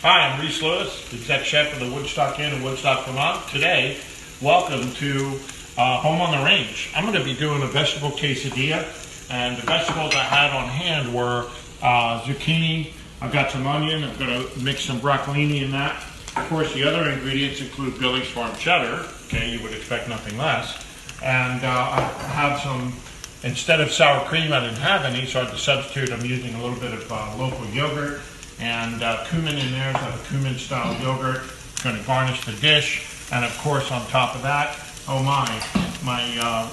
Hi, I'm Rhys Lewis, Executive Chef of the Woodstock Inn in Woodstock, Vermont. Today, welcome to Home on the Range. I'm going to be doing a vegetable quesadilla, and the vegetables I had on hand were zucchini. I've got some onion. I'm going to mix some broccolini in that. Of course, the other ingredients include Billy's Farm cheddar. Okay, you would expect nothing less. And I have some, instead of sour cream, I didn't have any, so I had to substitute. I'm using a little bit of local yogurt and cumin in there, so I have a cumin style yogurt. Going to garnish the dish, and of course on top of that, oh my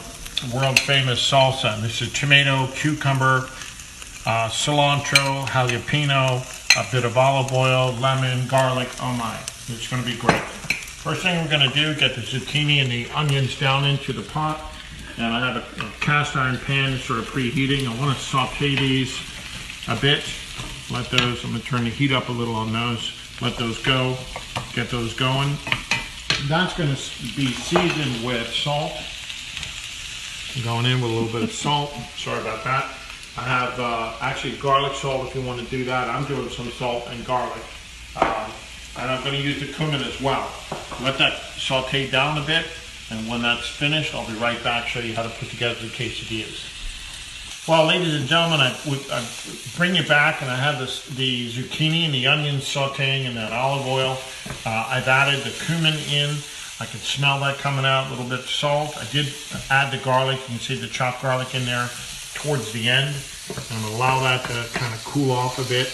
world famous salsa. This is tomato, cucumber, cilantro, jalapeno, a bit of olive oil, lemon, garlic. Oh my, it's going to be great. First thing we're going to do, get the zucchini and the onions down into the pot, and I have a cast iron pan that's sort of preheating. I want to saute these a bit. Let those, I'm going to turn the heat up a little on those. Let those go, get those going. That's going to be seasoned with salt. I'm going in with a little bit of salt. Sorry about that. I have actually garlic salt if you want to do that. I'm doing some salt and garlic. And I'm going to use the cumin as well. Let that saute down a bit, and when that's finished, I'll be right back, show you how to put together the quesadillas. Well, ladies and gentlemen, I bring you back, and I have the zucchini and the onions sauteing in that olive oil. I've added the cumin in. I can smell that coming out, a little bit of salt. I did add the garlic. You can see the chopped garlic in there towards the end. I'm going to allow that to kind of cool off a bit.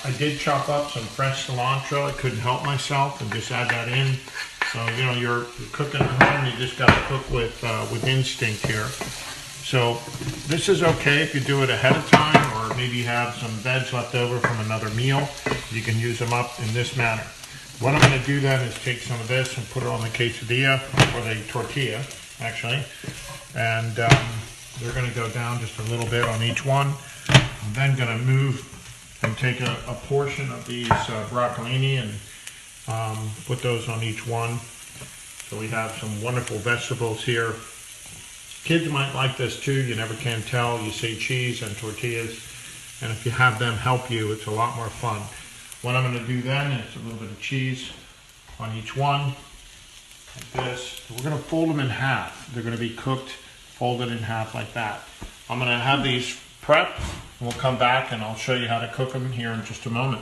I did chop up some fresh cilantro. I couldn't help myself and just add that in. So, you know, you're cooking at home. You just got to cook with instinct here. So this is okay if you do it ahead of time, or maybe you have some veg left over from another meal. You can use them up in this manner. What I'm going to do then is take some of this and put it on the quesadilla, or the tortilla, actually. And they're going to go down just a little bit on each one. I'm then going to move and take a portion of these broccolini and put those on each one. So we have some wonderful vegetables here. Kids might like this too. You never can tell. You say cheese and tortillas, and if you have them help you, it's a lot more fun. What I'm going to do then is a little bit of cheese on each one, like this. We're going to fold them in half. They're going to be cooked, folded in half like that. I'm going to have these prepped, and we'll come back and I'll show you how to cook them here in just a moment.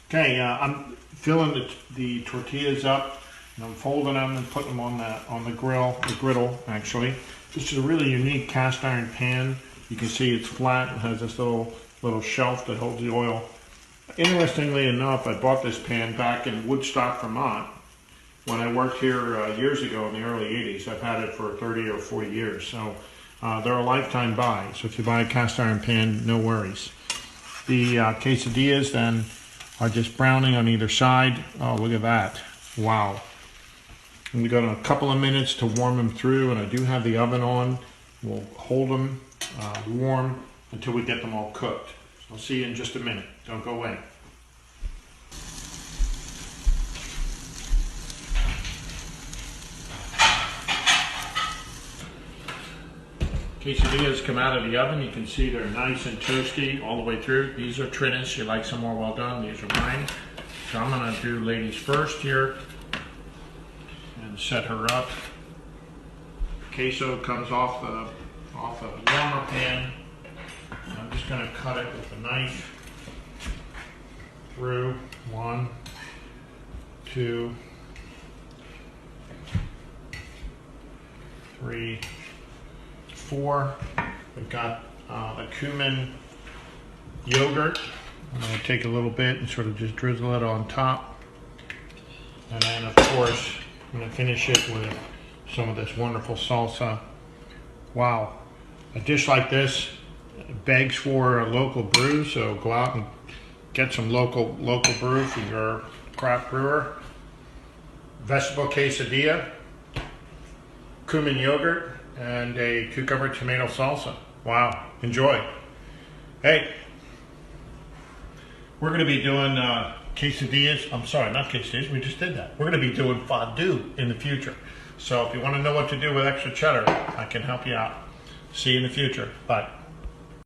Okay, I'm filling the tortillas up. And I'm folding them and putting them on the griddle actually. This is a really unique cast iron pan. You can see it's flat. It has this little shelf that holds the oil. Interestingly enough, I bought this pan back in Woodstock, Vermont, when I worked here years ago in the early 80s. I've had it for 30 or 40 years, so they're a lifetime buy. So if you buy a cast iron pan, no worries. The quesadillas then are just browning on either side. Oh, look at that. Wow. And we got a couple of minutes to warm them through, and I do have the oven on. We'll hold them warm until we get them all cooked. So I'll see you in just a minute. Don't go away. Quesadillas come out of the oven. You can see they're nice and toasty all the way through. These are Trini's. You like some more well done. These are mine. So I'm going to do ladies first here. And set her up. Queso comes off the warmer pan. And I'm just going to cut it with a knife through 1, 2, 3, 4. We've got the cumin yogurt. I'm going to take a little bit and sort of just drizzle it on top. And then of course I'm going to finish it with some of this wonderful salsa. Wow. A dish like this begs for a local brew, so go out and get some local brew for your craft brewer. Vegetable quesadilla, cumin yogurt, and a cucumber tomato salsa. Wow. Enjoy. Hey, we're going to be doing quesadillas. I'm sorry, not quesadillas. We just did that. We're going to be doing fondue in the future. So if you want to know what to do with extra cheddar, I can help you out. See you in the future. Bye.